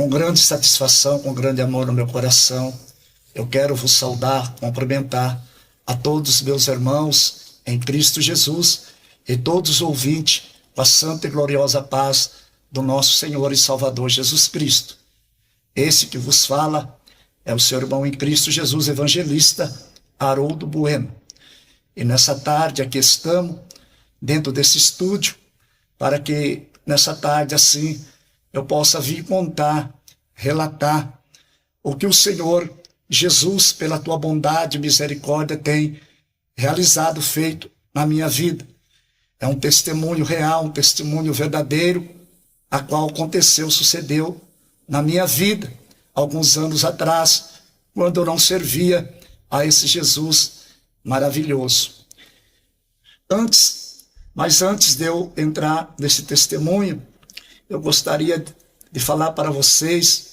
com grande satisfação, com grande amor no meu coração, eu quero vos saudar, cumprimentar a todos os meus irmãos em Cristo Jesus e todos os ouvintes com a santa e gloriosa paz do nosso Senhor e Salvador Jesus Cristo. Esse que vos fala é o seu irmão em Cristo Jesus, evangelista Haroldo Bueno. E nessa tarde aqui estamos, dentro desse estúdio, para que nessa tarde assim eu possa vir contar, relatar o que o Senhor Jesus, pela tua bondade e misericórdia, tem realizado, feito na minha vida. É um testemunho real, um testemunho verdadeiro, a qual aconteceu, sucedeu na minha vida, alguns anos atrás, quando eu não servia a esse Jesus maravilhoso. Mas antes de eu entrar nesse testemunho, eu gostaria de falar para vocês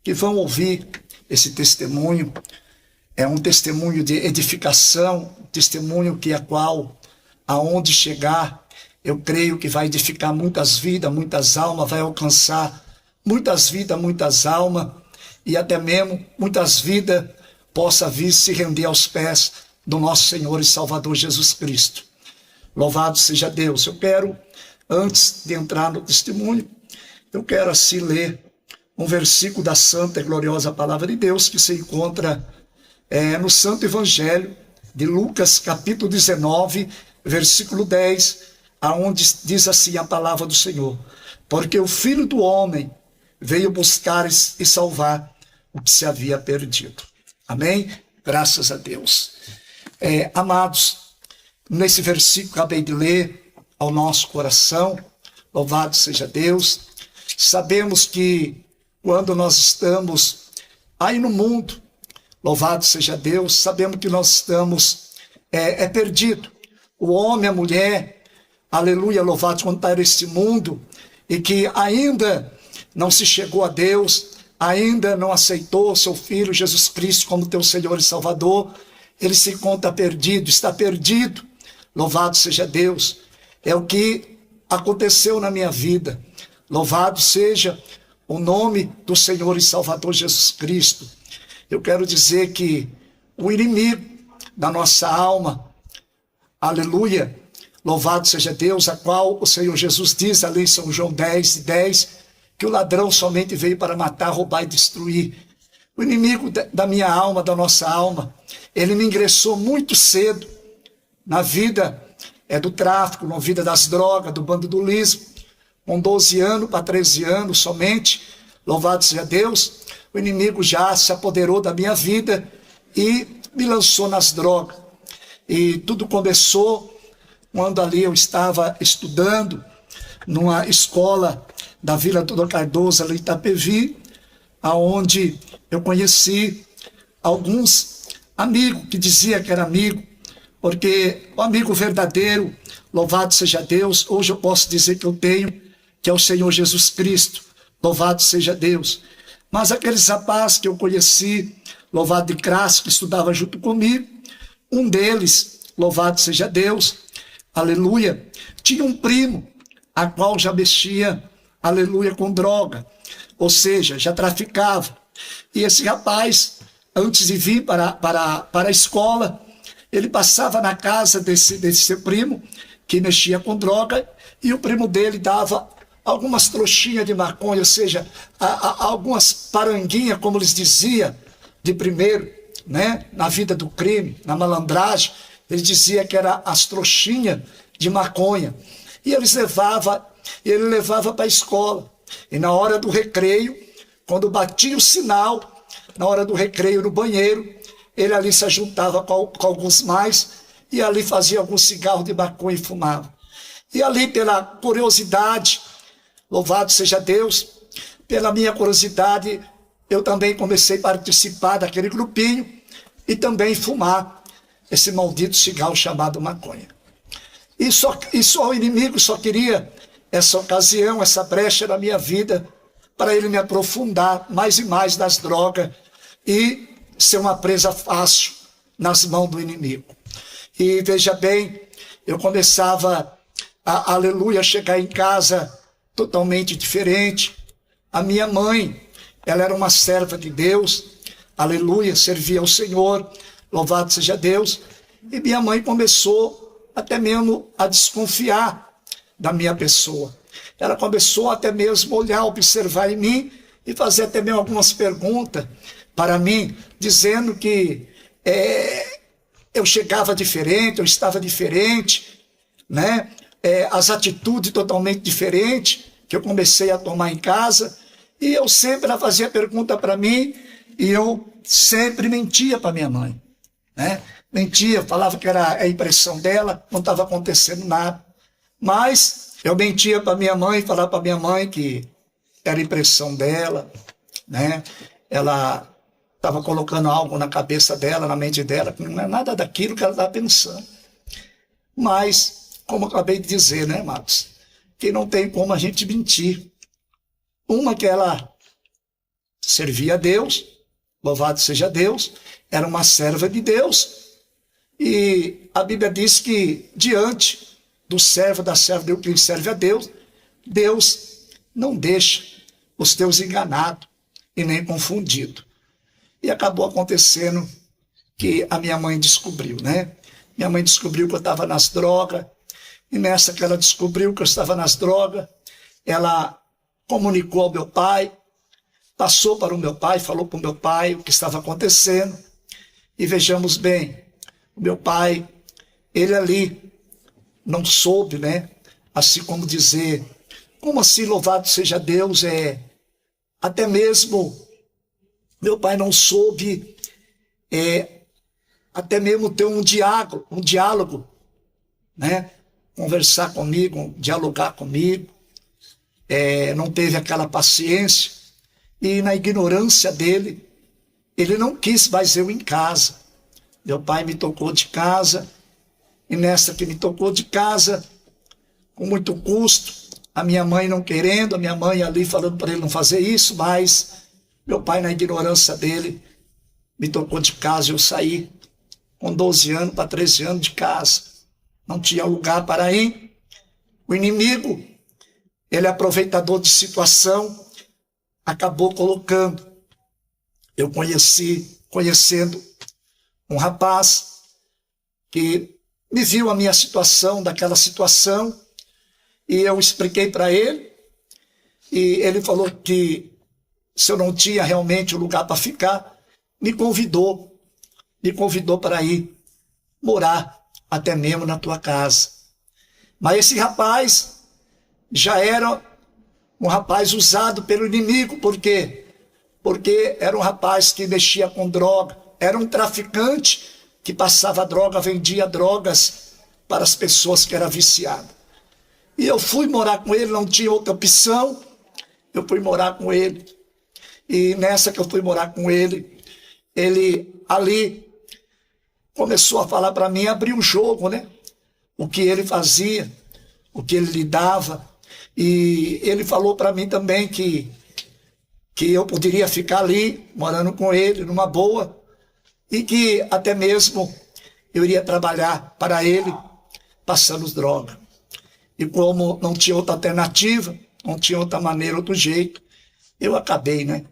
que vão ouvir esse testemunho. É um testemunho de edificação, um testemunho que aonde chegar, eu creio que vai edificar muitas vidas, muitas almas, vai alcançar muitas vidas, muitas almas, e até mesmo muitas vidas possa vir se render aos pés do nosso Senhor e Salvador Jesus Cristo. Louvado seja Deus. Eu quero, antes de entrar no testemunho, eu quero assim ler um versículo da santa e gloriosa palavra de Deus que se encontra no Santo Evangelho de Lucas, capítulo 19, versículo 10, aonde diz assim a palavra do Senhor: porque o Filho do Homem veio buscar e salvar o que se havia perdido. Amém? Graças a Deus. Amados, nesse versículo que acabei de ler ao nosso coração, louvado seja Deus, sabemos que quando nós estamos aí no mundo, louvado seja Deus, sabemos que nós estamos perdido. O homem, a mulher, aleluia, louvado quando está nesse mundo, e que ainda não se chegou a Deus, ainda não aceitou seu Filho Jesus Cristo como teu Senhor e Salvador, ele se encontra perdido, está perdido. Louvado seja Deus. É o que aconteceu na minha vida. Louvado seja o nome do Senhor e Salvador Jesus Cristo. Eu quero dizer que o inimigo da nossa alma, aleluia, louvado seja Deus, a qual o Senhor Jesus diz ali em São João 10:10, que o ladrão somente veio para matar, roubar e destruir. O inimigo da minha alma, da nossa alma, ele me ingressou muito cedo na vida do tráfico, na vida das drogas, do bandidolismo, com 12 anos para 13 anos somente, louvado seja Deus, o inimigo já se apoderou da minha vida e me lançou nas drogas. E tudo começou quando ali eu estava estudando numa escola da Vila Antônio Cardoso, ali em Itapevi, aonde eu conheci alguns amigos que diziam que era amigo, porque o amigo verdadeiro, louvado seja Deus, hoje eu posso dizer que eu tenho, que é o Senhor Jesus Cristo, louvado seja Deus. Mas aqueles rapazes que eu conheci, louvado de graça, que estudava junto comigo, um deles, louvado seja Deus, aleluia, tinha um primo, a qual já mexia, aleluia, com droga, ou seja, já traficava. E esse rapaz, antes de vir para a escola, ele passava na casa desse seu primo, que mexia com droga, e o primo dele dava algumas trouxinhas de maconha, ou seja, algumas paranguinhas, como eles diziam, de primeiro, né, na vida do crime, na malandragem, ele dizia que era as trouxinhas de maconha. E ele levava para a escola. E na hora do recreio, quando batia o sinal, na hora do recreio no banheiro, ele ali se juntava com alguns mais, e ali fazia alguns cigarros de maconha e fumava. E ali, pela curiosidade, louvado seja Deus, pela minha curiosidade, eu também comecei a participar daquele grupinho e também fumar esse maldito cigarro chamado maconha. E só o inimigo só queria essa ocasião, essa brecha na minha vida, para ele me aprofundar mais e mais nas drogas e ser uma presa fácil nas mãos do inimigo. E veja bem, eu começava aleluia, chegar em casa totalmente diferente. A minha mãe, ela era uma serva de Deus, aleluia, servia ao Senhor, louvado seja Deus. E minha mãe começou até mesmo a desconfiar da minha pessoa. Ela começou até mesmo a olhar, observar em mim e fazer até mesmo algumas perguntas para mim, dizendo que eu chegava diferente, eu estava diferente, né? As atitudes totalmente diferentes que eu comecei a tomar em casa. E eu sempre, ela fazia pergunta para mim e eu sempre mentia para minha mãe, né? Mentia, falava que era a impressão dela, não estava acontecendo nada. Mas eu mentia para minha mãe, falava para minha mãe que era impressão dela, né? Ela estava colocando algo na cabeça dela, na mente dela, que não é nada daquilo que ela estava pensando. Mas, como eu acabei de dizer, né, Marcos? Que não tem como a gente mentir. Uma que ela servia a Deus, louvado seja Deus, era uma serva de Deus. E a Bíblia diz que diante do servo, da serva de quem serve a Deus, Deus não deixa os teus enganados e nem confundidos. E acabou acontecendo que a minha mãe descobriu, né? Minha mãe descobriu que eu estava nas drogas, e nessa que ela descobriu que eu estava nas drogas, ela comunicou ao meu pai, passou para o meu pai, falou para o meu pai o que estava acontecendo. E vejamos bem, o meu pai, ele ali não soube, né? Assim como dizer, como assim, louvado seja Deus, até mesmo meu pai não soube até mesmo ter um diálogo, né? Conversar comigo, dialogar comigo, não teve aquela paciência, e na ignorância dele, ele não quis mais eu em casa. Meu pai me tocou de casa, e nessa que me tocou de casa, com muito custo, a minha mãe não querendo, a minha mãe ali falando para ele não fazer isso, mas meu pai, na ignorância dele, me tocou de casa e eu saí com 12 anos para 13 anos de casa. Não tinha lugar para ir. O inimigo, ele é aproveitador de situação, acabou colocando. Eu conhecendo um rapaz que me viu a minha situação, daquela situação, e eu expliquei para ele, e ele falou que se eu não tinha realmente um lugar para ficar, me convidou para ir morar até mesmo na tua casa. Mas esse rapaz já era um rapaz usado pelo inimigo. Por quê? Porque era um rapaz que mexia com droga, era um traficante que passava droga, vendia drogas para as pessoas que eram viciadas. E eu fui morar com ele, não tinha outra opção, eu fui morar com ele. E nessa que eu fui morar com ele, ele ali começou a falar para mim, abrir um jogo, né? O que ele fazia, o que ele lidava. E ele falou para mim também que eu poderia ficar ali, morando com ele, numa boa, e que até mesmo eu iria trabalhar para ele, passando droga. E como não tinha outra alternativa, não tinha outra maneira, outro jeito, eu acabei, né?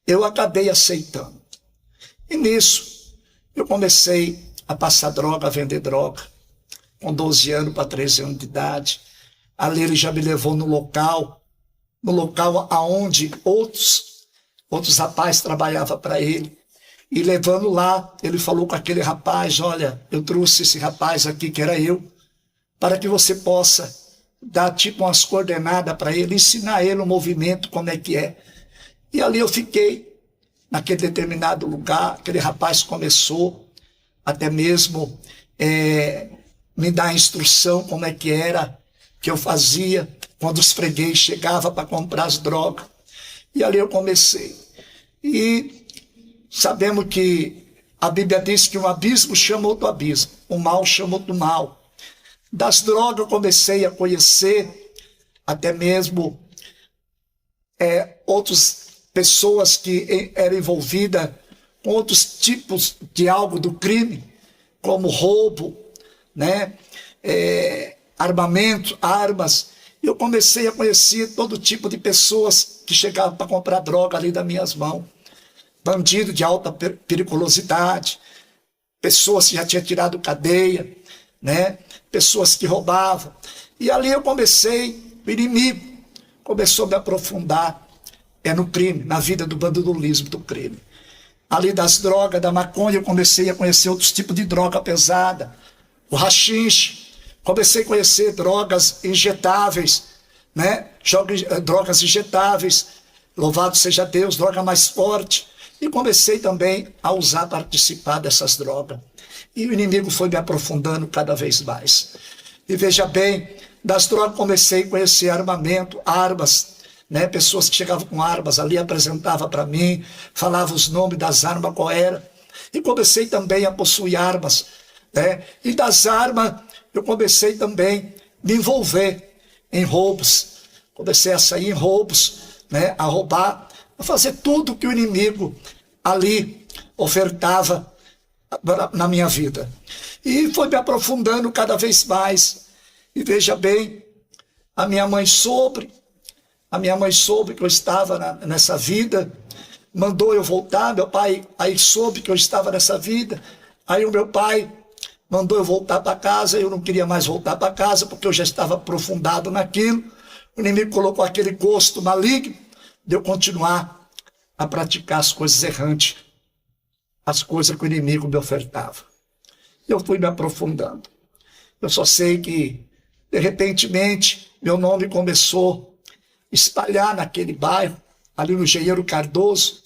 Eu acabei aceitando. E nisso, eu comecei a passar droga, a vender droga, com 12 anos para 13 anos de idade. Ali ele já me levou no local aonde outros rapazes trabalhavam para ele. E levando lá, ele falou com aquele rapaz, olha, eu trouxe esse rapaz aqui, que era eu, para que você possa dar tipo umas coordenadas para ele, ensinar ele o movimento, como é que é. E ali eu fiquei, naquele determinado lugar, aquele rapaz começou até mesmo me dar instrução como é que era, que eu fazia quando os freguês chegavam para comprar as drogas. E ali eu comecei. E sabemos que a Bíblia diz que um abismo chama outro abismo, o mal chama outro mal. Das drogas eu comecei a conhecer até mesmo outras pessoas que eram envolvidas com outros tipos de algo do crime, como roubo, né? Armamento, armas. Eu comecei a conhecer todo tipo de pessoas que chegavam para comprar droga ali das minhas mãos. Bandido de alta periculosidade, pessoas que já tinham tirado cadeia, né? Pessoas que roubavam. E ali eu comecei, o inimigo começou a me aprofundar no crime, na vida do bandidolismo, do crime. Ali das drogas, da maconha, eu comecei a conhecer outros tipos de droga pesada, o haxixe, comecei a conhecer drogas injetáveis, né? Drogas injetáveis, louvado seja Deus, droga mais forte. E comecei também a usar, participar dessas drogas. E o inimigo foi me aprofundando cada vez mais. E veja bem, das drogas comecei a conhecer armamento, armas, né? Pessoas que chegavam com armas ali, apresentavam para mim, falavam os nomes das armas, qual era. E comecei também a possuir armas, né? E das armas, eu comecei também a me envolver em roubos. Comecei a sair em roubos, né? A roubar, a fazer tudo que o inimigo ali ofertava na minha vida. E foi me aprofundando cada vez mais. E veja bem, a minha mãe soube que eu estava nessa vida, mandou eu voltar. Meu pai aí soube que eu estava nessa vida, aí o meu pai mandou eu voltar para casa. Eu não queria mais voltar para casa, porque eu já estava aprofundado naquilo. O inimigo colocou aquele gosto maligno de eu continuar a praticar as coisas errantes, as coisas que o inimigo me ofertava. Eu fui me aprofundando. Eu só sei que, de repentemente, meu nome começou a espalhar naquele bairro, ali no Engenheiro Cardoso,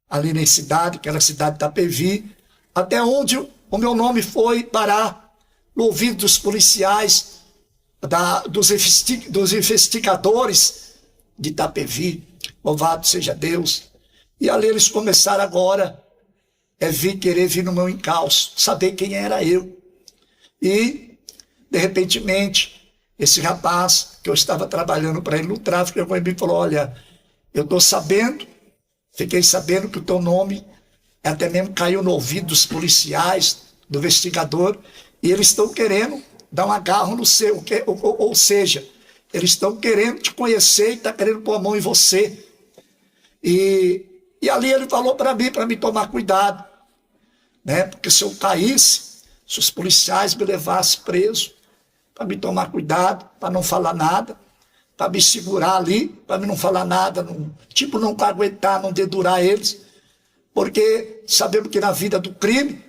ali na cidade, que era a cidade de Itapevi, até onde o meu nome foi parar no ouvido dos policiais, dos investigadores de Itapevi. Louvado seja Deus. E ali eles começaram agora querer vir no meu encalço, saber quem era eu. E, de repentemente, esse rapaz que eu estava trabalhando para ele no tráfico, ele me falou: olha, eu estou sabendo, fiquei sabendo que o teu nome até mesmo caiu no ouvido dos policiais, do investigador, e eles estão querendo dar um agarro no seu, ou seja, eles estão querendo te conhecer e estão querendo pôr a mão em você. E ali ele falou para mim tomar cuidado, né? Porque se eu caísse, se os policiais me levassem preso, para me tomar cuidado, para não falar nada, para me segurar ali, para me não falar nada, não aguentar, não dedurar eles, porque sabemos que na vida do crime,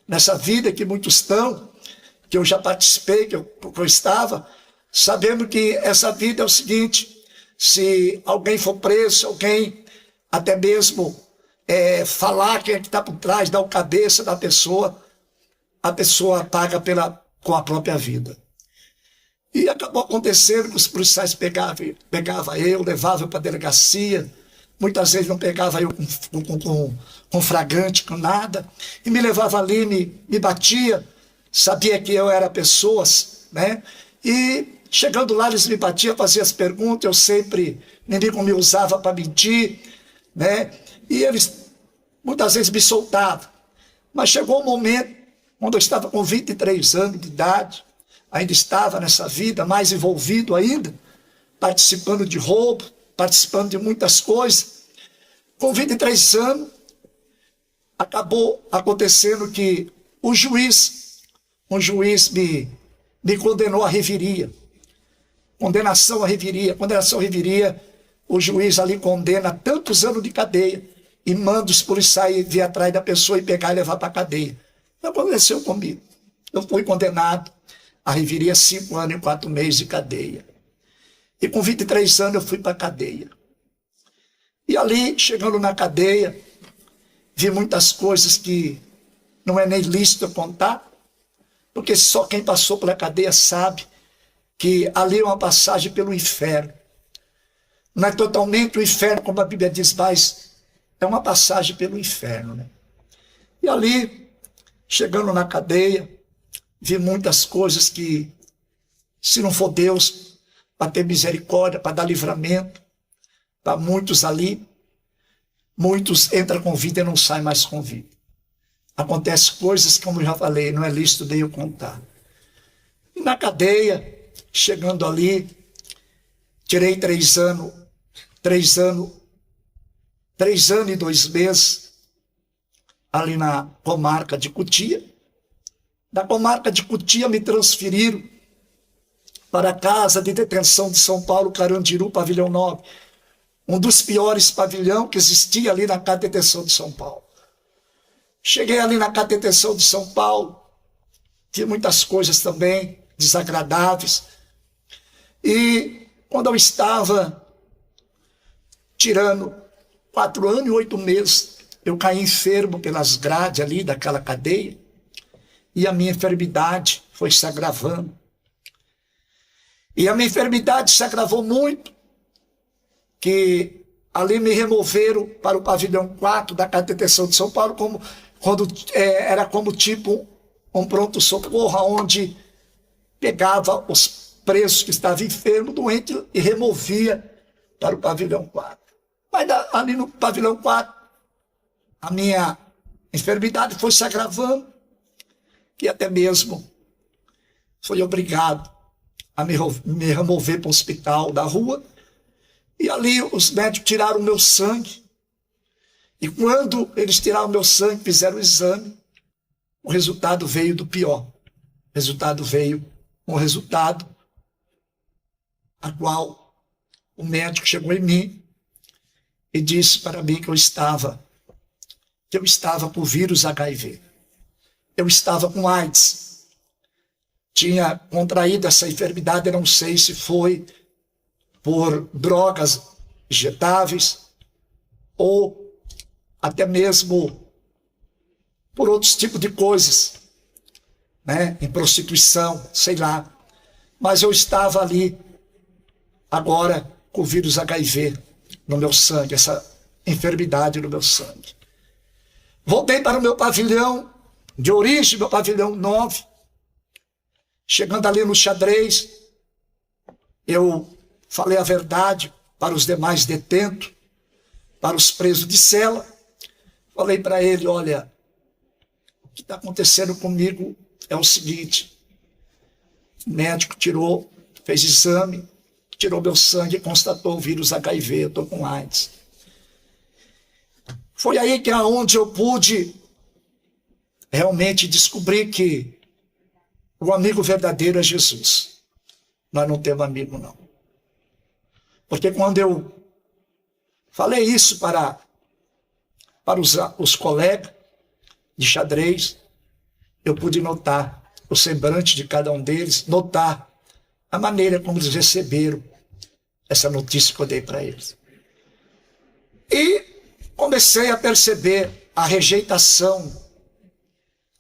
nessa vida que muitos estão, que eu já participei, que eu estava, sabemos que essa vida é o seguinte: se alguém for preso, se alguém até mesmo falar quem é que está por trás, dar o cabeça da pessoa, a pessoa paga com a própria vida. E acabou acontecendo que os policiais pegavam eu, levavam para a delegacia, muitas vezes não pegavam eu com flagrante, com nada, e me levava ali, me batia, sabia que eu era pessoas, né? E chegando lá eles me batiam, faziam as perguntas, eu sempre, o inimigo me usava para mentir, né? E eles muitas vezes me soltavam. Mas chegou um momento, quando eu estava com 23 anos de idade, ainda estava nessa vida, mais envolvido ainda, participando de roubo, participando de muitas coisas. Com 23 anos, acabou acontecendo que um juiz me condenou à reviria. Condenação à reviria. Condenação à reviria, o juiz ali condena tantos anos de cadeia e manda os policiais vir atrás da pessoa e pegar e levar para a cadeia. Não aconteceu comigo. Eu fui condenado à reviria 5 anos e 4 meses de cadeia. E com 23 anos eu fui para a cadeia. E ali, chegando na cadeia, vi muitas coisas que não é nem lícito eu contar, porque só quem passou pela cadeia sabe que ali é uma passagem pelo inferno. Não é totalmente o inferno, como a Bíblia diz, mas é uma passagem pelo inferno, né? E ali, chegando na cadeia, vi muitas coisas que, se não for Deus, para ter misericórdia, para dar livramento, para muitos ali, muitos entram com vida e não saem mais com vida. Acontecem coisas que, como eu já falei, não é lícito de eu contar. E na cadeia, chegando ali, tirei 3 anos 3 anos, 3 anos e 2 meses, ali na comarca de Cotia. Da comarca de Cotia me transferiram para a Casa de Detenção de São Paulo, Carandiru, Pavilhão 9. Um dos piores pavilhões que existia ali na Casa de Detenção de São Paulo. Cheguei ali na Casa de Detenção de São Paulo, vi muitas coisas também desagradáveis. E quando eu estava tirando 4 anos e 8 meses, eu caí enfermo pelas grades ali daquela cadeia, e a minha enfermidade foi se agravando. E a minha enfermidade se agravou muito, que ali me removeram para o pavilhão 4 da Casa de Detenção de São Paulo, era como tipo um pronto-socorro, onde pegava os presos que estavam enfermos, doentes, e removia para o pavilhão 4. Mas ali no pavilhão 4, a minha enfermidade foi se agravando, e até mesmo fui obrigado a me remover para o hospital da rua, e ali os médicos tiraram o meu sangue, e quando eles tiraram o meu sangue, fizeram o exame, o resultado veio do pior. O resultado veio um resultado a qual o médico chegou em mim e disse para mim que eu estava com vírus HIV. Eu estava com AIDS. Tinha contraído essa enfermidade, eu não sei se foi por drogas injetáveis ou até mesmo por outros tipos de coisas, né? Em prostituição, sei lá. Mas eu estava ali, agora, com o vírus HIV no meu sangue, essa enfermidade no meu sangue. Voltei para o meu pavilhão de origem, meu pavilhão 9. Chegando ali no xadrez, eu falei a verdade para os demais detentos, para os presos de cela. Falei para ele, olha, o que está acontecendo comigo é o seguinte: o médico fez exame, tirou meu sangue e constatou o vírus HIV, eu estou com AIDS. Foi aí que aonde eu pude realmente descobrir que o amigo verdadeiro é Jesus. Nós não temos amigo, não. Porque quando eu falei isso para os colegas de xadrez, eu pude notar o semblante de cada um deles, notar a maneira como eles receberam essa notícia que eu dei para eles. E comecei a perceber a rejeitação,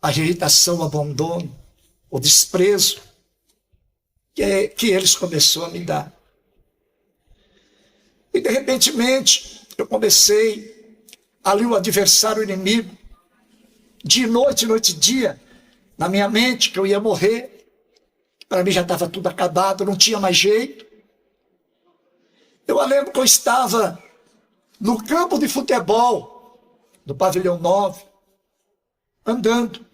o abandono, o desprezo que eles começaram a me dar. E de repentemente eu comecei ali o adversário, o inimigo, de noite e dia, na minha mente, que eu ia morrer. Para mim já estava tudo acabado, não tinha mais jeito. Eu lembro que eu estava no campo de futebol do pavilhão 9, andando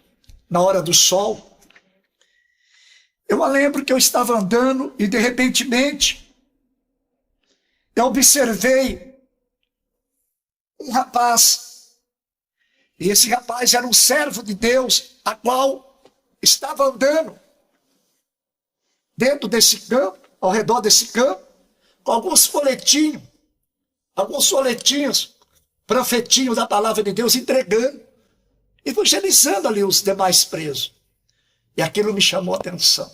na hora do sol. Eu lembro que eu estava andando e de repentemente eu observei um rapaz. E esse rapaz era um servo de Deus, a qual estava andando dentro desse campo, ao redor desse campo, com alguns folhetinhos, profetinhos da palavra de Deus, entregando, evangelizando ali os demais presos. E aquilo me chamou a atenção.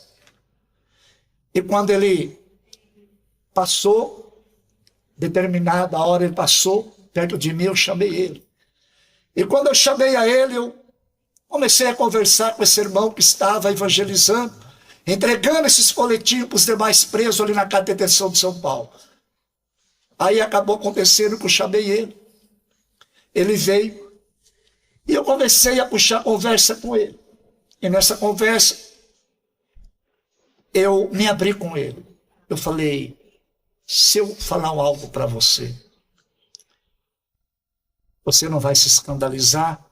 E quando ele passou, determinada hora ele passou perto de mim, eu chamei ele. E quando eu chamei a ele, eu comecei a conversar com esse irmão que estava evangelizando, entregando esses folhetinhos para os demais presos ali na Casa de Detenção de São Paulo. Aí acabou acontecendo que eu chamei ele. Ele veio e eu comecei a puxar conversa com ele. E nessa conversa, eu me abri com ele. Eu falei, se eu falar algo para você, você não vai se escandalizar?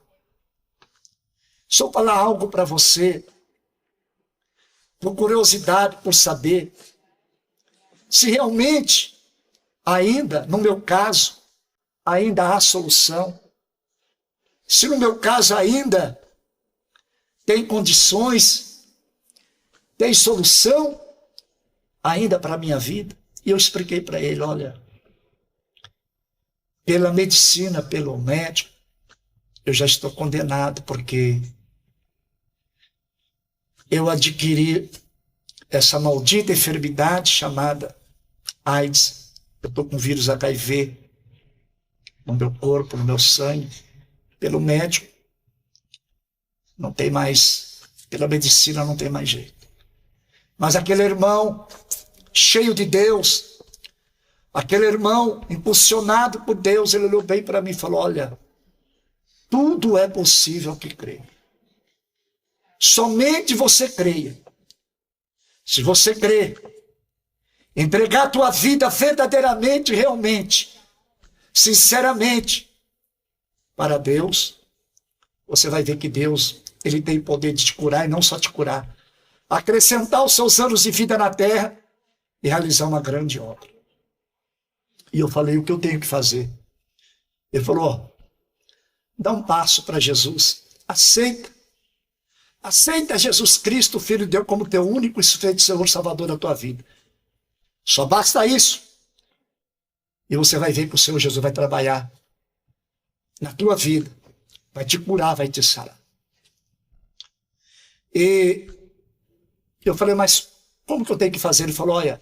Se eu falar algo para você, por curiosidade, por saber, se realmente ainda, no meu caso, ainda há solução, se no meu caso ainda tem condições, tem solução ainda para a minha vida. E eu expliquei para ele, olha, pela medicina, pelo médico, eu já estou condenado, porque eu adquiri essa maldita enfermidade chamada AIDS. Eu estou com vírus HIV no meu corpo, no meu sangue. Pelo médico, não tem mais, pela medicina não tem mais jeito. Mas aquele irmão, cheio de Deus, aquele irmão impulsionado por Deus, ele olhou bem para mim e falou, olha, tudo é possível que crê. Somente você creia. Se você crê, entregar a tua vida verdadeiramente, realmente, sinceramente, para Deus, você vai ver que Deus, ele tem poder de te curar e não só te curar, acrescentar os seus anos de vida na terra e realizar uma grande obra. E eu falei, o que eu tenho que fazer? Ele falou, ó, dá um passo para Jesus, aceita Jesus Cristo, o Filho de Deus, como teu único e suficiente Senhor Salvador da tua vida. Só basta isso. E você vai ver que o Senhor Jesus vai trabalhar na tua vida, vai te curar, vai te sarar. E eu falei, mas como que eu tenho que fazer? Ele falou, olha,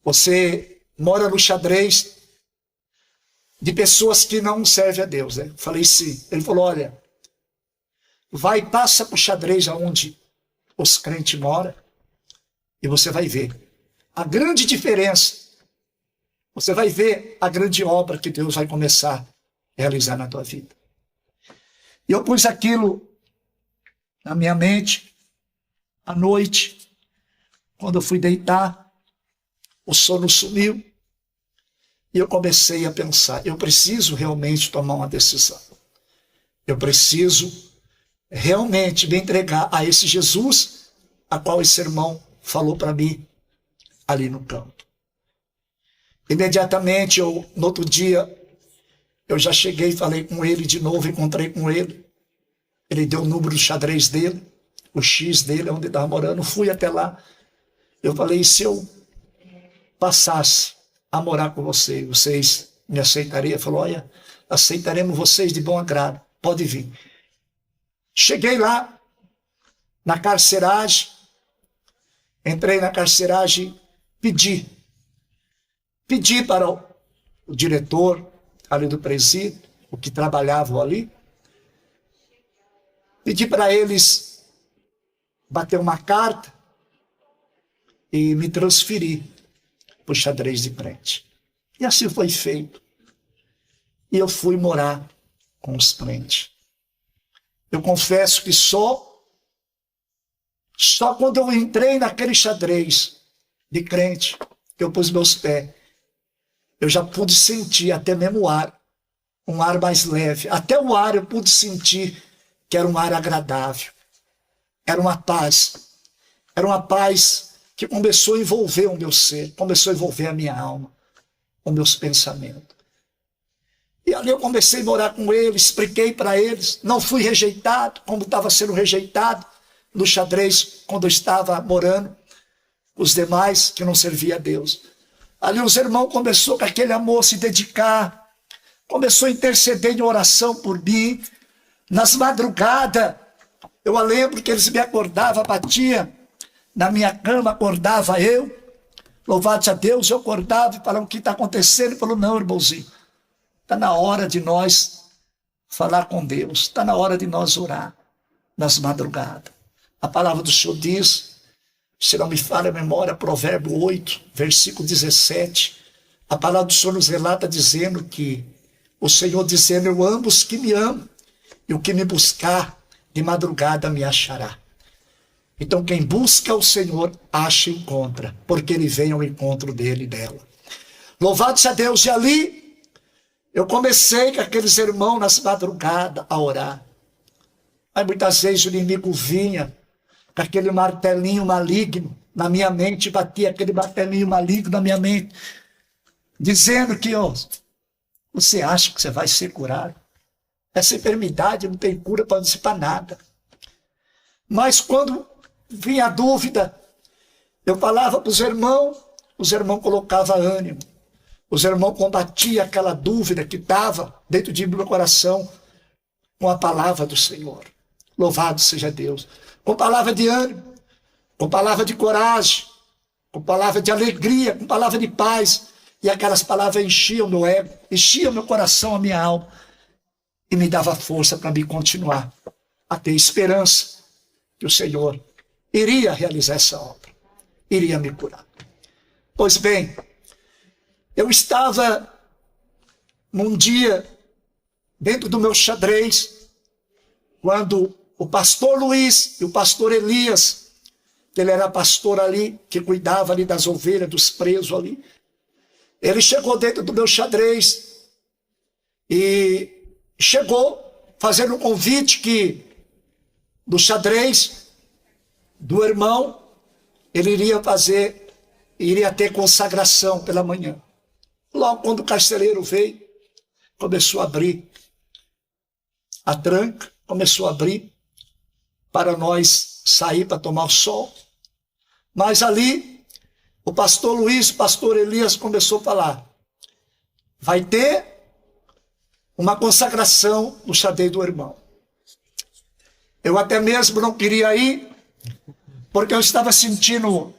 você mora no xadrez de pessoas que não servem a Deus, né? Eu falei, sim. Ele falou, olha, vai, passa para o xadrez aonde os crentes moram e você vai ver a grande diferença. Você vai ver a grande obra que Deus vai começar a realizar na tua vida. E eu pus aquilo na minha mente à noite, quando eu fui deitar, o sono sumiu e eu comecei a pensar, eu preciso realmente tomar uma decisão. Eu preciso realmente me entregar a esse Jesus a qual esse irmão falou para mim ali no campo. Imediatamente, no outro dia, eu já cheguei e falei com ele de novo, encontrei com ele. Ele deu o número do xadrez dele, o X dele, onde ele estava morando. Fui até lá. Eu falei, se eu passasse a morar com vocês me aceitariam? Ele falou, olha, aceitaremos vocês de bom agrado, pode vir. Cheguei lá, na carceragem, entrei na carceragem, pedi para o diretor ali do presídio, o que trabalhavam ali, pedi para eles bater uma carta e me transferir para o xadrez de crente. E assim foi feito. E eu fui morar com os crentes. Eu confesso que só quando eu entrei naquele xadrez de crente, que eu pus meus pés, eu já pude sentir até mesmo o ar, um ar mais leve. Até o ar eu pude sentir que era um ar agradável. Era uma paz. Era uma paz que começou a envolver o meu ser, começou a envolver a minha alma, os meus pensamentos. E ali eu comecei a morar com eles, expliquei para eles, não fui rejeitado, como estava sendo rejeitado no xadrez quando eu estava morando, os demais que não serviam a Deus. Ali os irmãos começaram com aquele amor a se dedicar, começou a interceder em oração por mim, nas madrugadas, eu lembro que eles me acordavam, batiam na minha cama, acordava eu, louvado a Deus, eu acordava e falava, o que está acontecendo? Ele falou, não, irmãozinho, está na hora de nós falar com Deus, está na hora de nós orar nas madrugadas. A palavra do Senhor diz, se não me falha a memória, Provérbio 8, versículo 17, a palavra do Senhor nos relata dizendo que o Senhor dizendo, eu amo os que me amam, e o que me buscar de madrugada me achará. Então quem busca o Senhor, acha e encontra, porque ele vem ao encontro dele e dela. Louvado seja Deus, e ali eu comecei com aqueles irmãos nas madrugadas a orar. Aí muitas vezes o inimigo vinha com aquele martelinho maligno na minha mente, batia aquele martelinho maligno na minha mente. dizendo que você acha que você vai ser curado. Essa enfermidade não tem cura para nada. Mas quando vinha a dúvida, eu falava para os irmãos colocavam ânimo. Os irmãos combatiam aquela dúvida que estava dentro de meu coração com a palavra do Senhor. Louvado seja Deus. Com palavra de ânimo, com palavra de coragem, com palavra de alegria, com palavra de paz. E aquelas palavras enchiam meu ego, enchiam meu coração, a minha alma. E me dava força para me continuar a ter esperança que o Senhor iria realizar essa obra, iria me curar. Pois bem, eu estava num dia dentro do meu xadrez, quando o pastor Luiz e o pastor Elias, que ele era pastor ali, que cuidava ali das ovelhas, dos presos ali, ele chegou dentro do meu xadrez e chegou fazendo um convite que do xadrez do irmão, ele iria ter consagração pela manhã. Logo quando o carcereiro veio, começou a abrir a tranca, começou a abrir para nós sair para tomar o sol. Mas ali, o pastor Luiz, o pastor Elias começou a falar, vai ter uma consagração no xadrez do irmão. Eu até mesmo não queria ir, porque eu estava sentindo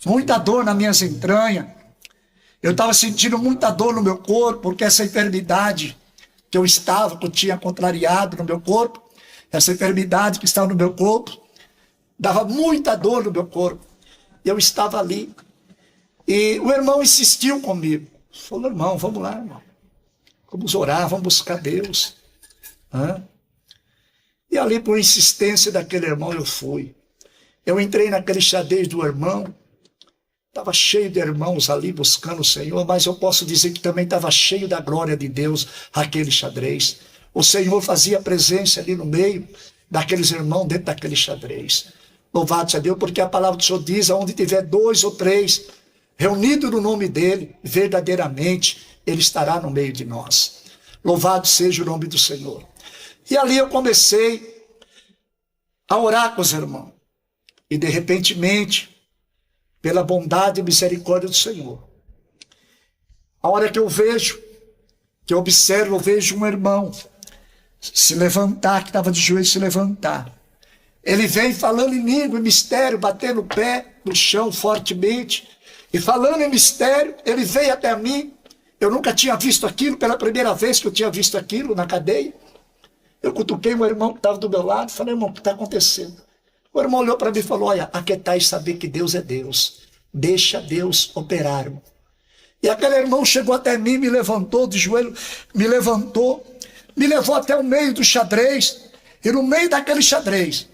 muita dor nas minhas entranhas. Eu estava sentindo muita dor no meu corpo, porque essa enfermidade que eu tinha contrariado no meu corpo, essa enfermidade que estava no meu corpo, dava muita dor no meu corpo. Eu estava ali. E o irmão insistiu comigo. Falou, irmão, vamos lá, irmão. Vamos orar, vamos buscar Deus. E ali, por insistência daquele irmão, eu fui. Eu entrei naquele xadrez do irmão. Estava cheio de irmãos ali buscando o Senhor, mas eu posso dizer que também estava cheio da glória de Deus, aquele xadrez. O Senhor fazia presença ali no meio daqueles irmãos, dentro daquele xadrez. Louvado seja Deus, porque a palavra do Senhor diz, onde tiver 2 ou 3 reunidos no nome dEle, verdadeiramente Ele estará no meio de nós. Louvado seja o nome do Senhor. E ali eu comecei a orar com os irmãos. E de repentemente, pela bondade e misericórdia do Senhor, a hora que eu vejo, que eu observo, eu vejo um irmão se levantar, que estava de joelho, se levantar. Ele vem falando em língua, em mistério, batendo o pé no chão fortemente, e falando em mistério, ele veio até mim. Eu nunca tinha visto aquilo, pela primeira vez que eu tinha visto aquilo na cadeia. Eu cutuquei um irmão que estava do meu lado, falei, irmão, o que está acontecendo? O irmão olhou para mim e falou, olha, aquietai e saber que Deus é Deus. Deixa Deus operar, irmão. E aquele irmão chegou até mim, me levantou de joelho, me levou até o meio do xadrez, e no meio daquele xadrez,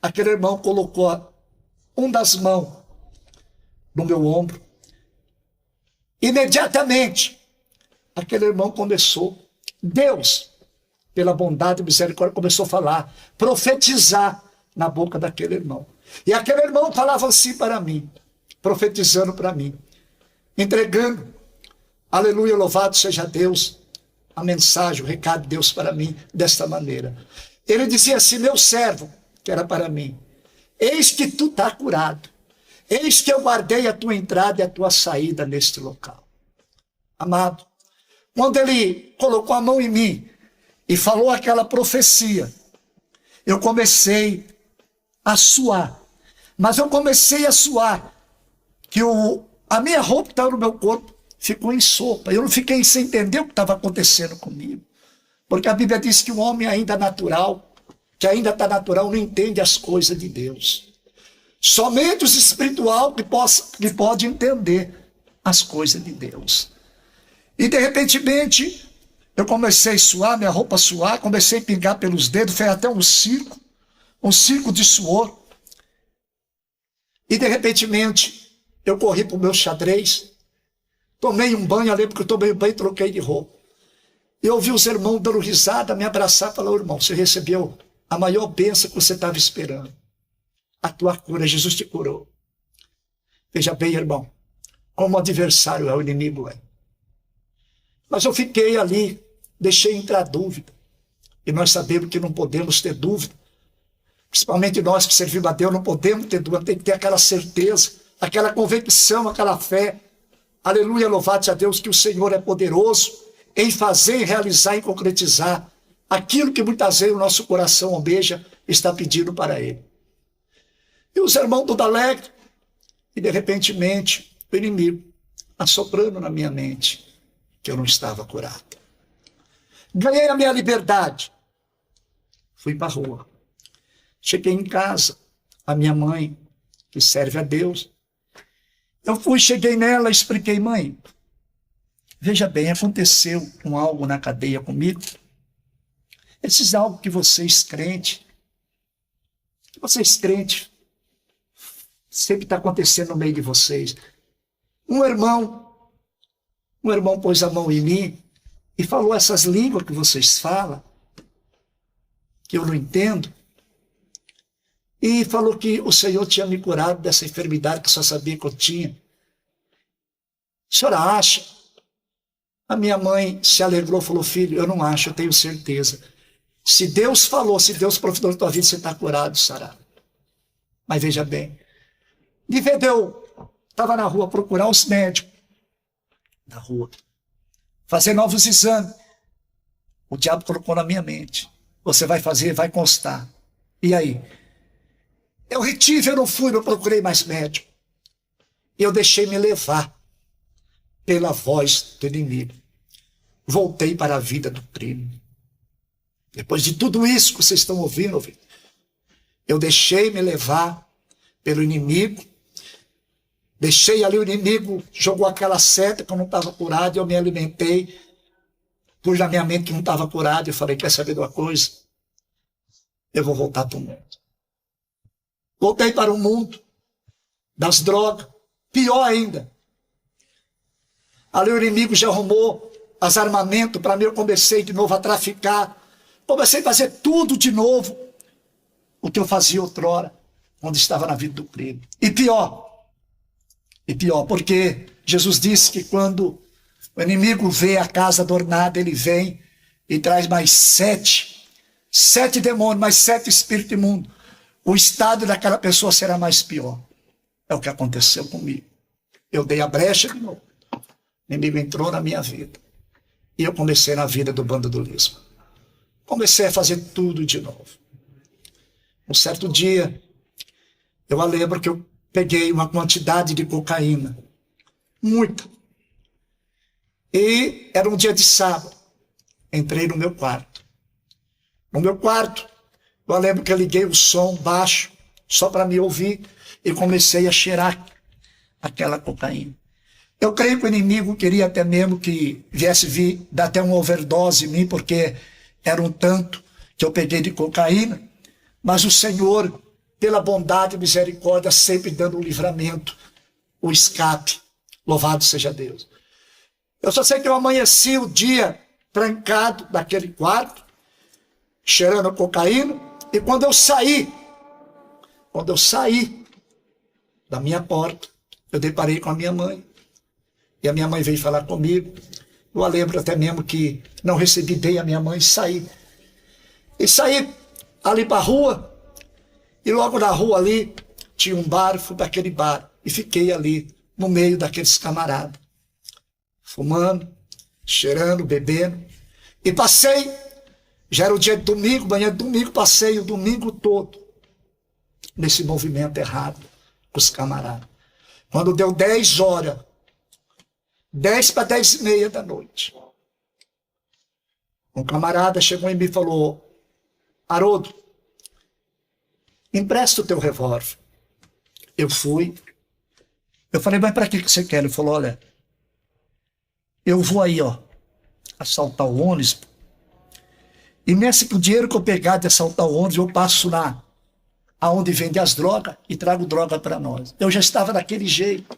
aquele irmão colocou uma das mãos no meu ombro. Imediatamente, aquele irmão começou, Deus, pela bondade e misericórdia, começou a falar, profetizar na boca daquele irmão. E aquele irmão falava assim para mim, profetizando para mim, entregando, aleluia, louvado seja Deus, a mensagem, o recado de Deus para mim, desta maneira. Ele dizia assim, meu servo, que era para mim, eis que tu está curado, eis que eu guardei a tua entrada e a tua saída neste local. Amado, quando ele colocou a mão em mim e falou aquela profecia, eu comecei a suar, mas eu comecei a suar, que a minha roupa que estava no meu corpo ficou em sopa, eu não fiquei sem entender o que estava acontecendo comigo, porque a Bíblia diz que o homem ainda natural, que ainda está natural, não entende as coisas de Deus. Somente os espiritual que pode entender as coisas de Deus. E de repentemente, eu comecei a suar, minha roupa a suar, comecei a pingar pelos dedos, fez até um circo de suor. E de repentemente, eu corri para o meu xadrez, tomei um banho ali, porque eu tomei um banho e troquei de roupa. E eu ouvi os irmãos dando risada, me abraçar e falar, irmão, você recebeu a maior bênção que você estava esperando. A tua cura, Jesus te curou. Veja bem, irmão, como o adversário é, o inimigo é. Mas eu fiquei ali, deixei entrar dúvida. E nós sabemos que não podemos ter dúvida. Principalmente nós que servimos a Deus, não podemos ter dúvida, tem que ter aquela certeza, aquela convicção, aquela fé. Aleluia, louvado seja Deus, que o Senhor é poderoso em fazer, em realizar, em concretizar aquilo que muitas vezes o nosso coração almeja, está pedindo para Ele. E os irmãos tudo alegre, e de repentemente o inimigo assoprando na minha mente que eu não estava curado. Ganhei a minha liberdade, fui para a rua. Cheguei em casa, a minha mãe, que serve a Deus, cheguei nela e expliquei: mãe, veja bem, aconteceu algo na cadeia comigo. Esses algo que vocês crentes sempre está acontecendo no meio de vocês. Um irmão pôs a mão em mim e falou essas línguas que vocês falam, que eu não entendo, e falou que o Senhor tinha me curado dessa enfermidade que só sabia que eu tinha. A senhora acha? A minha mãe se alegrou, falou: filho, eu não acho, eu tenho certeza. Se Deus falou, se Deus profetizou na tua vida, você está curado, sarado. Mas veja bem, de vez eu estava na rua procurar os médicos, na rua, fazer novos exames. O diabo colocou na minha mente: você vai fazer, vai constar. E aí? Eu retive, eu não fui, não procurei mais médico. Eu deixei me levar pela voz do inimigo. Voltei para a vida do crime. Depois de tudo isso que vocês estão ouvindo, eu deixei me levar pelo inimigo. Deixei ali, o inimigo jogou aquela seta que eu não estava curado, e eu me alimentei. Pus na minha mente que não estava curado, eu falei: quer saber de uma coisa? Eu vou voltar para o mundo. Voltei para o mundo das drogas. Pior ainda, ali o inimigo já arrumou as armamentos para mim. Eu comecei de novo a traficar. Comecei a fazer tudo de novo o que eu fazia outrora, onde estava na vida do crime. E pior, porque Jesus disse que quando o inimigo vê a casa adornada, ele vem e traz mais sete demônios, mais 7 espíritos imundos. O estado daquela pessoa será mais pior. É o que aconteceu comigo. Eu dei a brecha de novo. O inimigo entrou na minha vida. E eu comecei na vida do bandodulismo. Comecei a fazer tudo de novo. Um certo dia, eu lembro que eu peguei uma quantidade de cocaína. Muita. E era um dia de sábado. Entrei no meu quarto. No meu quarto, eu lembro que eu liguei o som baixo, só para me ouvir, e comecei a cheirar aquela cocaína. Eu creio que o inimigo queria até mesmo que viesse vir, dar até uma overdose em mim, porque era um tanto que eu peguei de cocaína, mas o Senhor, pela bondade e misericórdia, sempre dando o livramento, o escape. Louvado seja Deus. Eu só sei que eu amanheci o dia trancado naquele quarto, cheirando cocaína, e quando eu saí da minha porta, eu deparei com a minha mãe, e a minha mãe veio falar comigo. Eu lembro até mesmo que não recebi bem a minha mãe, saí ali para a rua, e logo na rua ali tinha um bar, fui para aquele bar, e fiquei ali no meio daqueles camaradas, fumando, cheirando, bebendo, e passei. Já era o dia de domingo, manhã de domingo, passei o domingo todo nesse movimento errado com os camaradas. Quando deu 10 horas, 10 para 10:30 da noite, um camarada chegou em mim e falou: Haroldo, empresta o teu revólver. Eu fui. Eu falei: mas para que você quer? Ele falou: olha, eu vou aí, assaltar o ônibus. E nesse dinheiro que eu pegar de assaltar o ônibus, eu passo lá aonde vende as drogas e trago droga para nós. Eu já estava daquele jeito.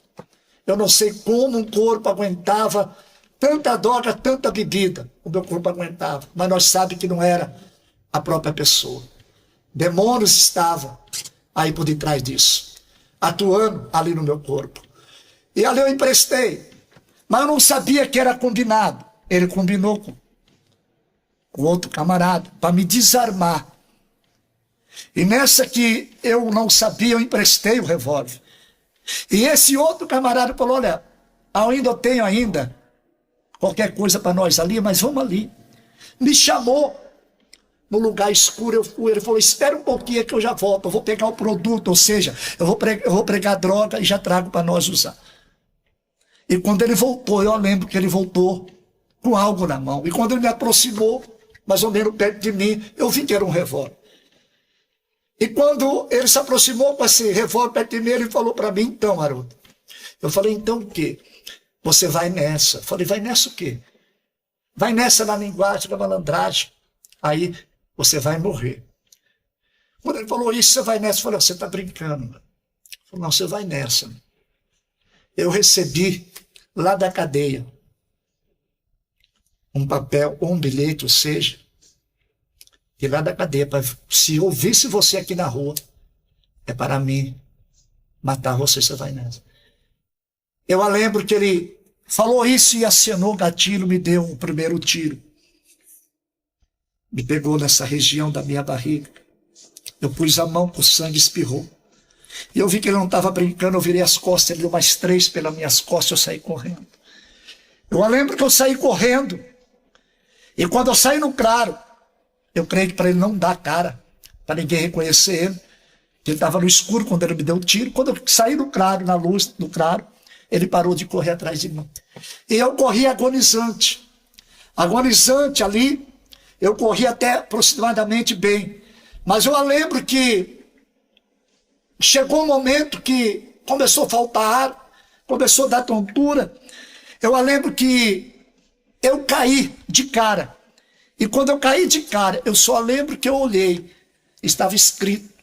Eu não sei como um corpo aguentava tanta droga, tanta bebida. O meu corpo aguentava. Mas nós sabemos que não era a própria pessoa. Demônios estavam aí por detrás disso, atuando ali no meu corpo. E ali eu emprestei. Mas eu não sabia que era combinado. Ele combinou com outro camarada para me desarmar. E nessa que eu não sabia, eu emprestei o revólver. E esse outro camarada falou, olha, eu tenho ainda qualquer coisa para nós ali, mas vamos ali. Me chamou no lugar escuro, ele falou, espera um pouquinho que eu já volto, eu vou pegar o produto, ou seja, eu vou pregar droga e já trago para nós usar. E quando ele voltou, eu lembro que ele voltou com algo na mão. E quando ele me aproximou, mais ou menos perto de mim, eu vi que era um revólver. E quando ele se aproximou com esse revólver perto de mim, ele falou para mim, então, Haroldo. Eu falei, então o quê? Você vai nessa. Eu falei, vai nessa o quê? Vai nessa na linguagem da malandragem. Aí você vai morrer. Quando ele falou isso, você vai nessa. Eu falei, você está brincando. Eu falei, não, você vai nessa. Eu recebi lá da cadeia um papel ou um bilhete, ou seja, e lá da cadeia, se eu visse você aqui na rua, é para mim matar você, você vai nessa. Eu lembro que ele falou isso e acenou o gatilho, me deu o primeiro tiro. Me pegou nessa região da minha barriga. Eu pus a mão, com o sangue espirrou. E eu vi que ele não estava brincando, eu virei as costas, ele deu mais 3 pelas minhas costas, eu saí correndo. Eu lembro que eu saí correndo. E quando eu saí no claro, eu creio que para ele não dar cara, para ninguém reconhecer ele, ele estava no escuro quando ele me deu o tiro. Quando eu saí no claro, na luz do claro, ele parou de correr atrás de mim. E eu corri agonizante. Agonizante ali, eu corri até aproximadamente bem. Mas eu lembro que chegou um momento que começou a faltar ar, começou a dar tontura. Eu lembro que eu caí de cara. E quando eu caí de cara, eu só lembro que eu olhei. Estava escrito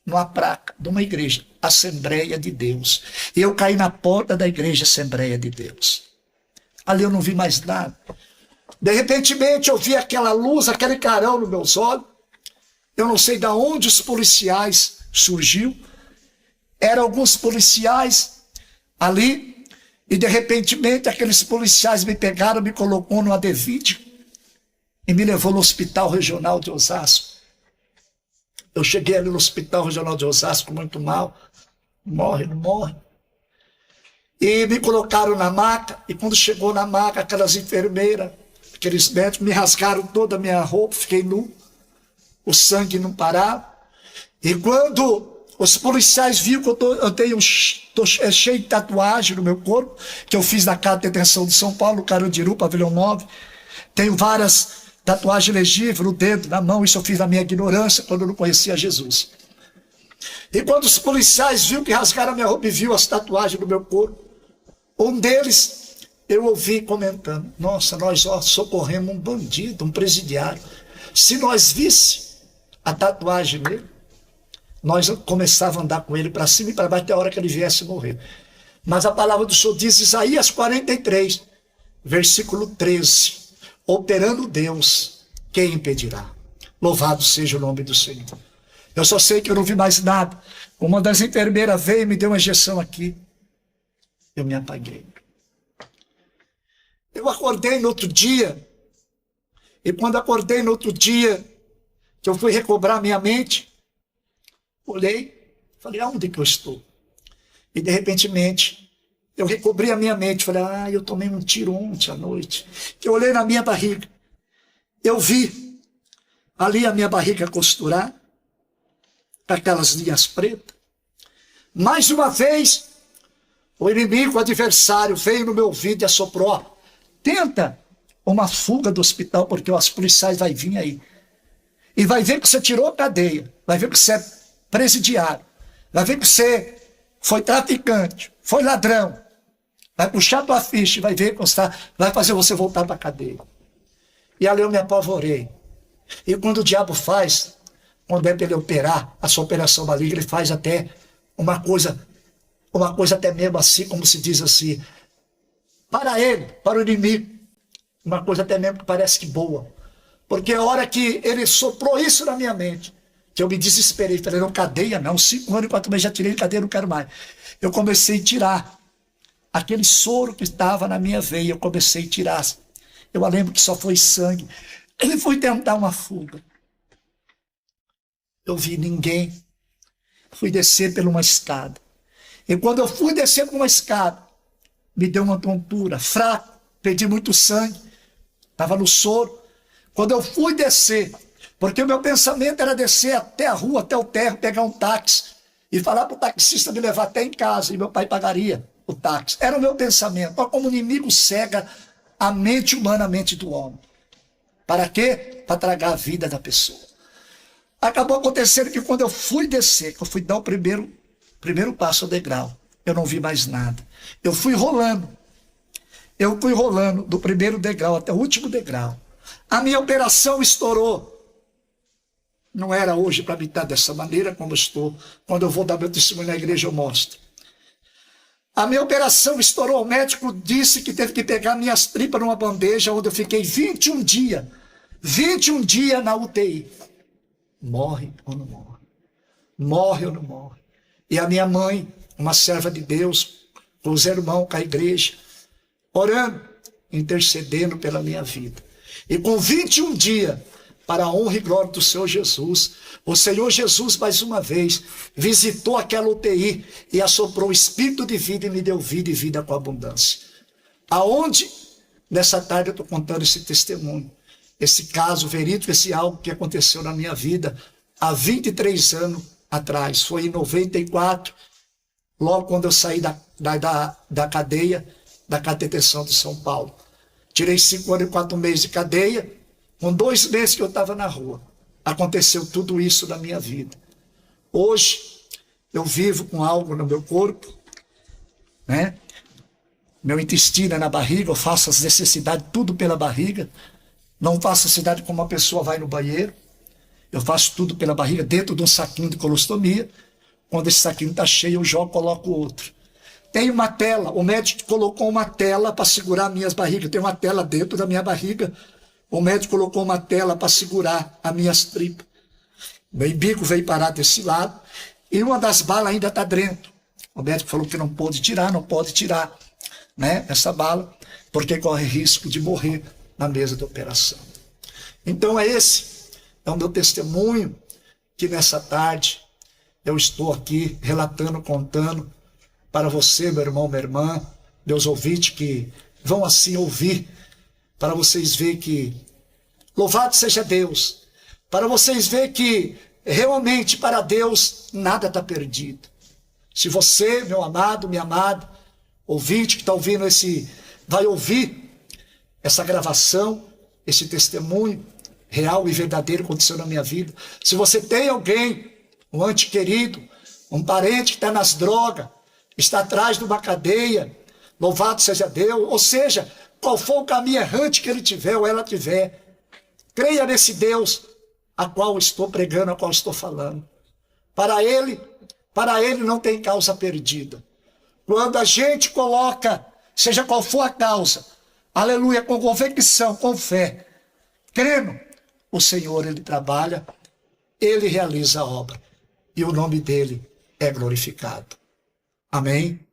numa placa de uma igreja, Assembleia de Deus. E eu caí na porta da igreja Assembleia de Deus. Ali eu não vi mais nada. De repentemente eu vi aquela luz, aquele clarão nos meus olhos. Eu não sei de onde os policiais surgiu. Eram alguns policiais ali. E de repentemente aqueles policiais me pegaram, me colocou no AD20 e me levou no Hospital Regional de Osasco. Eu cheguei ali no Hospital Regional de Osasco muito mal. Morre, não morre. E me colocaram na maca. E quando chegou na maca, aquelas enfermeiras, aqueles médicos, me rasgaram toda a minha roupa, fiquei nu. O sangue não parava. E quando os policiais viram que eu tenho cheio de tatuagem no meu corpo, que eu fiz na casa de detenção de São Paulo, Carandiru, Pavilhão 9. Tenho várias tatuagens legíveis no dedo, na mão, isso eu fiz na minha ignorância, quando eu não conhecia Jesus. E quando os policiais viram que rasgaram a minha roupa e viram as tatuagens no meu corpo, um deles, eu ouvi comentando, nossa, nós socorremos um bandido, um presidiário. Se nós visse a tatuagem dele, nós começávamos a andar com ele para cima e para baixo até a hora que ele viesse morrer. Mas a palavra do Senhor diz, Isaías 43, versículo 13, operando Deus, quem impedirá? Louvado seja o nome do Senhor. Eu só sei que eu não vi mais nada. Uma das enfermeiras veio e me deu uma injeção aqui. Eu me apaguei. Eu acordei no outro dia, e quando acordei no outro dia, que eu fui recobrar minha mente, olhei, falei, aonde que eu estou? E de repentemente, eu recobri a minha mente, falei, eu tomei um tiro ontem à noite. Eu olhei na minha barriga, eu vi ali a minha barriga costurar, com aquelas linhas pretas. Mais uma vez, o inimigo, o adversário, veio no meu ouvido e assoprou, tenta uma fuga do hospital, porque os policiais vão vir aí. E vai ver que você tirou a cadeia, vai ver que você é presidiário, vai ver que você foi traficante, foi ladrão, vai puxar tua ficha, vai ver que você vai fazer você voltar para a cadeia. E ali eu me apavorei. E quando o diabo faz, quando é para ele operar a sua operação maligna, ele faz até uma coisa até mesmo assim, como se diz assim, para ele, para o inimigo, uma coisa até mesmo que parece que boa. Porque a hora que ele soprou isso na minha mente, que eu me desesperei, falei, não, cadeia não, 5 anos e 4 meses já tirei de cadeia, não quero mais. Eu comecei a tirar aquele soro que estava na minha veia, eu comecei a tirar. Eu lembro que só foi sangue. Ele foi tentar uma fuga. Eu vi ninguém. Fui descer por uma escada. E quando eu fui descer por uma escada, me deu uma tontura, fraco, perdi muito sangue, estava no soro. Quando eu fui descer, porque o meu pensamento era descer até a rua, até o térreo, pegar um táxi e falar para o taxista me levar até em casa, e meu pai pagaria o táxi. Era o meu pensamento. Olha como o inimigo cega a mente humana, a mente do homem. Para quê? Para tragar a vida da pessoa. Acabou acontecendo que quando eu fui descer, que eu fui dar o primeiro passo ao degrau, eu não vi mais nada. Eu fui rolando do primeiro degrau até o último degrau. A minha operação estourou. Não era hoje para me estar dessa maneira como eu estou. Quando eu vou dar meu testemunho na igreja, eu mostro. A minha operação estourou. O médico disse que teve que pegar minhas tripas numa bandeja, onde eu fiquei 21 dias. 21 dias na UTI. Morre ou não morre? Morre ou não morre? E a minha mãe, uma serva de Deus, com os irmãos, com a igreja, orando, intercedendo pela minha vida. E com 21 dias, para a honra e glória do Senhor Jesus, o Senhor Jesus, mais uma vez, visitou aquela UTI e assoprou o espírito de vida e me deu vida e vida com abundância. Aonde, nessa tarde, eu estou contando esse testemunho, esse caso verídico, esse algo que aconteceu na minha vida há 23 anos atrás. Foi em 94, logo quando eu saí da cadeia, da cateteção de São Paulo. Tirei 5 anos e 4 meses de cadeia. Com 2 meses que eu estava na rua, aconteceu tudo isso na minha vida. Hoje, eu vivo com algo no meu corpo, né? Meu intestino é na barriga, eu faço as necessidades tudo pela barriga. Não faço necessidade como uma pessoa vai no banheiro. Eu faço tudo pela barriga, dentro de um saquinho de colostomia. Quando esse saquinho está cheio, eu jogo, coloco outro. Tem uma tela, o médico colocou uma tela para segurar minhas barrigas. Tem uma tela dentro da minha barriga. O médico colocou uma tela para segurar as minhas tripas. Meu bico veio parar desse lado. E uma das balas ainda está dentro. O médico falou que não pode tirar, né, essa bala, porque corre risco de morrer na mesa de operação. Então esse é o meu testemunho, que nessa tarde eu estou aqui relatando, contando para você, meu irmão, minha irmã, meus ouvintes que vão assim ouvir, para vocês verem que, louvado seja Deus, para vocês verem que realmente para Deus nada está perdido. Se você, meu amado, minha amada, ouvinte que está ouvindo vai ouvir essa gravação, esse testemunho real e verdadeiro que aconteceu na minha vida. Se você tem alguém, um ente querido, um parente que está nas drogas, está atrás de uma cadeia, louvado seja Deus, ou seja, qual for o caminho errante que ele tiver ou ela tiver, creia nesse Deus a qual estou pregando, a qual estou falando. Para ele não tem causa perdida. Quando a gente coloca, seja qual for a causa, aleluia, com convicção, com fé, crendo, o Senhor, ele trabalha, ele realiza a obra, e o nome dele é glorificado. Amém?